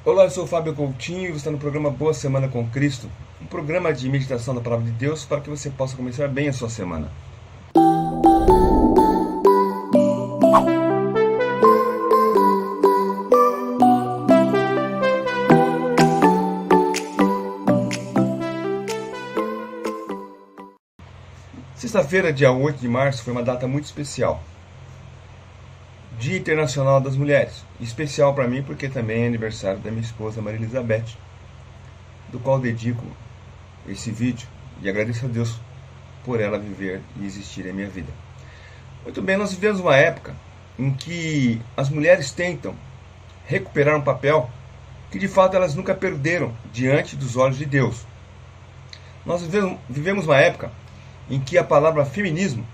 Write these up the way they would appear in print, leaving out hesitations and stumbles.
Olá, eu sou o Fábio Coutinho e você está no programa Boa Semana com Cristo, um programa de meditação da Palavra de Deus para que você possa começar bem a sua semana. Sexta-feira, dia 8 de março, foi uma data muito especial. Dia Internacional das Mulheres. Especial para mim porque também é aniversário da minha esposa Maria Elizabeth, do qual dedico esse vídeo e agradeço a Deus por ela viver e existir em minha vida. Muito bem, nós vivemos uma época em que as mulheres tentam recuperar um papel que de fato elas nunca perderam diante dos olhos de Deus. Nós vivemos uma época em que a palavra feminismo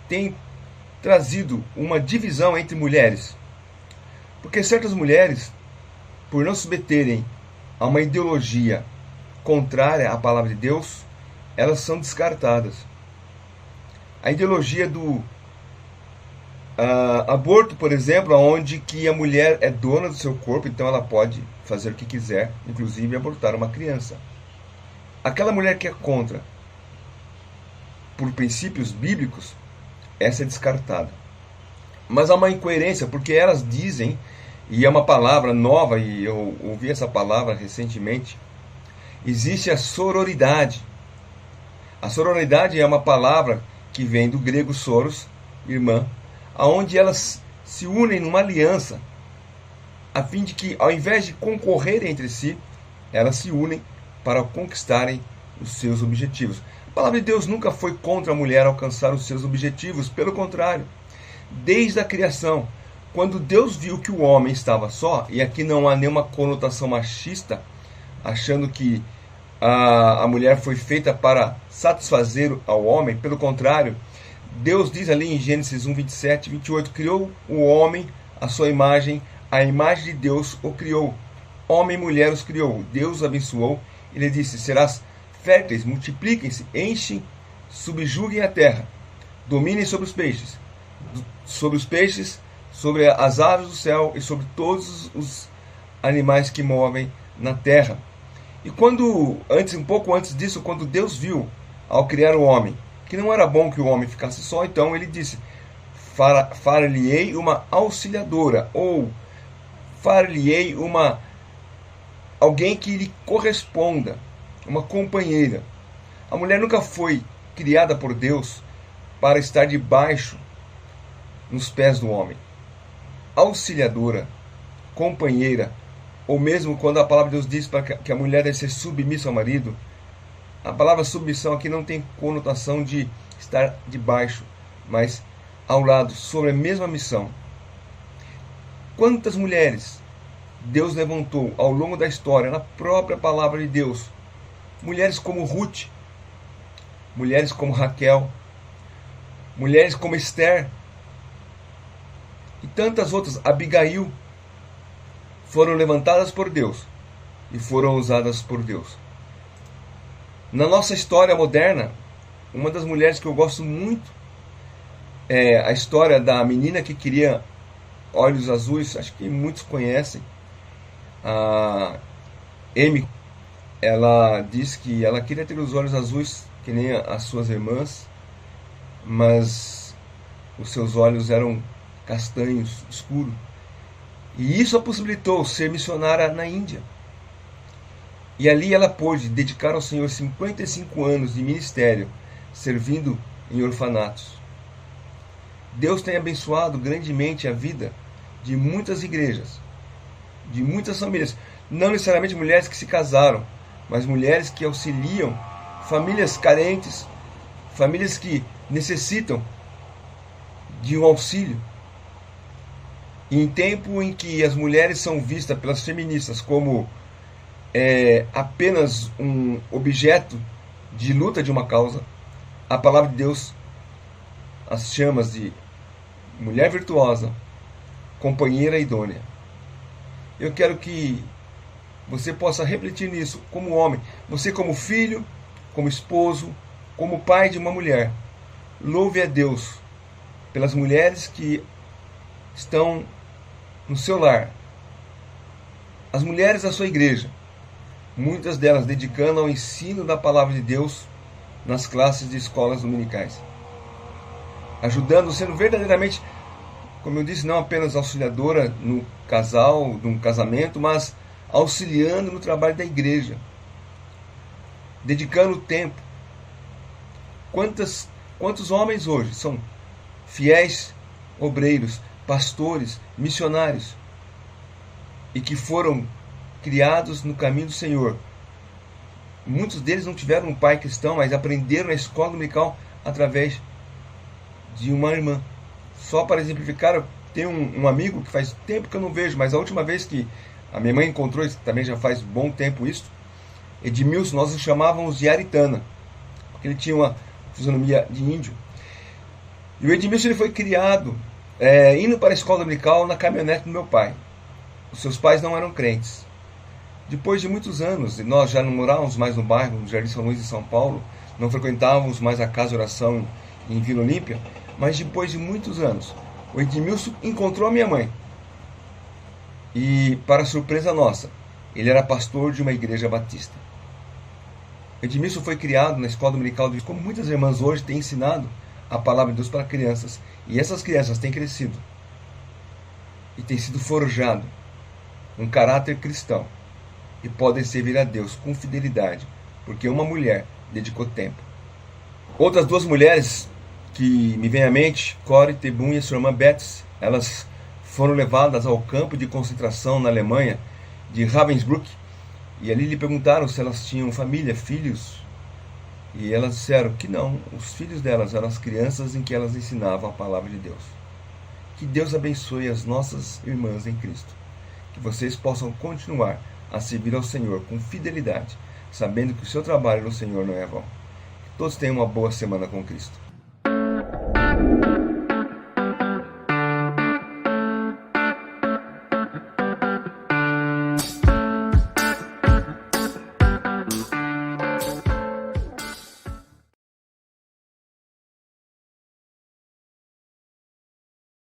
tem trazido uma divisão entre mulheres. Porque certas mulheres, por não se submeterem a uma ideologia contrária à palavra de Deus, elas são descartadas. A ideologia do aborto, por exemplo, onde que a mulher é dona do seu corpo, então ela pode fazer o que quiser, inclusive abortar uma criança. Aquela mulher que é contra, por princípios bíblicos, essa é descartada. Mas há uma incoerência, porque elas dizem, e é uma palavra nova, e eu ouvi essa palavra recentemente, existe a sororidade. A sororidade é uma palavra que vem do grego soros, irmã, aonde elas se unem numa aliança, a fim de que, ao invés de concorrerem entre si, elas se unem para conquistarem os seus objetivos. A palavra de Deus nunca foi contra a mulher alcançar os seus objetivos, pelo contrário. Desde a criação, quando Deus viu que o homem estava só, e aqui não há nenhuma conotação machista, achando que a mulher foi feita para satisfazer ao homem, pelo contrário, Deus diz ali em Gênesis 1, 27 e 28, criou o homem à sua imagem, a imagem de Deus o criou. Homem e mulher os criou. Deus os abençoou. Ele disse, serás férteis, multipliquem-se, enchem, subjuguem a terra, dominem sobre os peixes, sobre as aves do céu e sobre todos os animais que movem na terra. E um pouco antes disso, quando Deus viu, ao criar o homem, que não era bom que o homem ficasse só, então ele disse, far-lhe-ei uma auxiliadora, ou far-lhe-ei alguém que lhe corresponda, uma companheira. A mulher nunca foi criada por Deus para estar debaixo, nos pés do homem. Auxiliadora, companheira, ou mesmo quando a palavra de Deus diz para que a mulher deve ser submissa ao marido, a palavra submissão aqui não tem conotação de estar debaixo, mas ao lado, sobre a mesma missão. Quantas mulheres Deus levantou ao longo da história, na própria palavra de Deus? Mulheres como Ruth, mulheres como Raquel, mulheres como Esther e tantas outras, Abigail, foram levantadas por Deus e foram usadas por Deus. Na nossa história moderna, uma das mulheres que eu gosto muito é a história da menina que queria olhos azuis, acho que muitos conhecem, a Amy. Ela disse que ela queria ter os olhos azuis que nem as suas irmãs, mas os seus olhos eram castanhos, escuros. E isso a possibilitou ser missionária na Índia. E ali ela pôde dedicar ao Senhor 55 anos de ministério, servindo em orfanatos. Deus tem abençoado grandemente a vida de muitas igrejas, de muitas famílias. Não necessariamente mulheres que se casaram, mas mulheres que auxiliam famílias carentes, famílias que necessitam de um auxílio. E em tempo em que as mulheres são vistas pelas feministas como apenas um objeto de luta de uma causa, a palavra de Deus as chama de mulher virtuosa, companheira idônea. Eu quero que você possa refletir nisso como homem, você como filho, como esposo, como pai de uma mulher. Louve a Deus pelas mulheres que estão no seu lar, as mulheres da sua igreja, muitas delas dedicando ao ensino da palavra de Deus nas classes de escolas dominicais, ajudando, sendo verdadeiramente, como eu disse, não apenas auxiliadora no casal, num casamento, mas auxiliando no trabalho da igreja, dedicando tempo. Quantos homens hoje são fiéis obreiros, pastores, missionários, e que foram criados no caminho do Senhor? Muitos deles não tiveram um pai cristão, mas aprenderam na escola dominical através de uma irmã. Só para exemplificar, eu tenho um amigo que faz tempo que eu não vejo, mas a última vez que a minha mãe encontrou, também já faz bom tempo isso, Edmilson, nós o chamávamos de Aritana, porque ele tinha uma fisionomia de índio. E o Edmilson, ele foi criado indo para a escola dominical na caminhonete do meu pai. Os seus pais não eram crentes. Depois de muitos anos, e nós já não morávamos mais no bairro, no Jardim São Luís, em São Paulo, não frequentávamos mais a casa de oração em Vila Olímpia, mas depois de muitos anos, o Edmilson encontrou a minha mãe. E, para surpresa nossa, ele era pastor de uma igreja batista. Edmilson foi criado na escola dominical, como muitas irmãs hoje têm ensinado a palavra de Deus para crianças. E essas crianças têm crescido e têm sido forjado um caráter cristão e podem servir a Deus com fidelidade, porque uma mulher dedicou tempo. Outras duas mulheres que me vêm à mente, Corrie ten Boom e a sua irmã Betsy, elas foram levadas ao campo de concentração na Alemanha de Ravensbrück, e ali lhe perguntaram se elas tinham família, filhos, e elas disseram que não, os filhos delas eram as crianças em que elas ensinavam a palavra de Deus. Que Deus abençoe as nossas irmãs em Cristo, que vocês possam continuar a servir ao Senhor com fidelidade, sabendo que o seu trabalho no Senhor não é vão. Que todos tenham uma boa semana com Cristo.